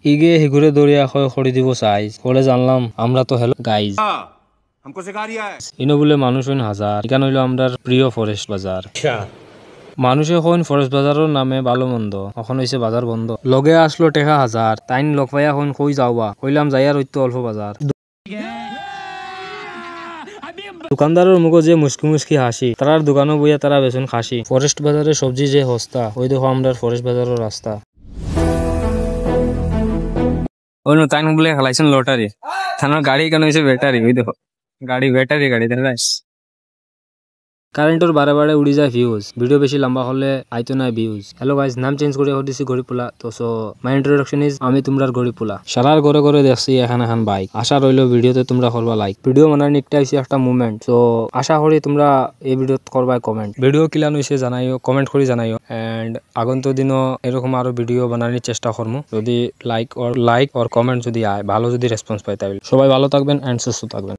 ইগে হিগুরে দৌড়িয়া খড়ি দিব সাইজ বলে জানলাম আমরা তো হেলো গাইজ हमको सिखा रिया है ইনো বলে মানুষ হইন হাজার এখানে হইলো আমরার প্রিয় ফরেস্ট বাজার মানুষে কইন ফরেস্ট বাজারের নামে ভালো মন্দ এখন হইছে বাজার বন্ধ লগে আসলো টেকা হাজার তাইন লগ পাইয়া কইন কই যাওবা কইলাম যাইয়ার হইতো অল্প বাজার দোকানদারের মুখে যে মুস্কি মুস্কি হাসি তারার দোকানও বইয়া তারা বেচুন খাসি ফরেস্ট বাজারে সবজি যে সস্তা ওই দেখো আমরার ফরেস্ট বাজারের রাস্তা ওই তাইন বলে খেলাইছেন লটারি থানার গাড়ি কেন হয়েছে ব্যাটারি ওই দেখো গাড়ি ব্যাটারি গাড়ি দেখা কারেন্টর বারে বারে উড়ি যায় ভিউজ ভিডিও বেশি লম্বা হলে আইতো না ভিউজ হ্যালো গাইস নাম চেঞ্জ করে দিছি গরিপুলা তো সো মাই ইন্ট্রোডাকশন ইজ আমি তোমরার গরিপুলা সারার ঘরে ঘরে দেখছি এখন বাইক আশা রইলো ভিডিওতে তোমরা করবা লাইক ভিডিও বানার নিকটা হইছে একটা মুভমেন্ট সো আশা করি তোমরা এই ভিডিওত করবা কমেন্ট ভিডিও কিলান হইছে জানাইও কমেন্ট করে জানাইও এন্ড আগন্তুক দিনও এরকম আরো ভিডিও বানানোর চেষ্টা করবো যদি লাইক অর কমেন্ট যদি আয় ভালো যদি রেসপন্স পাই তাহলে সবাই ভালো থাকবেন এন্ড সুস্থ থাকবেন।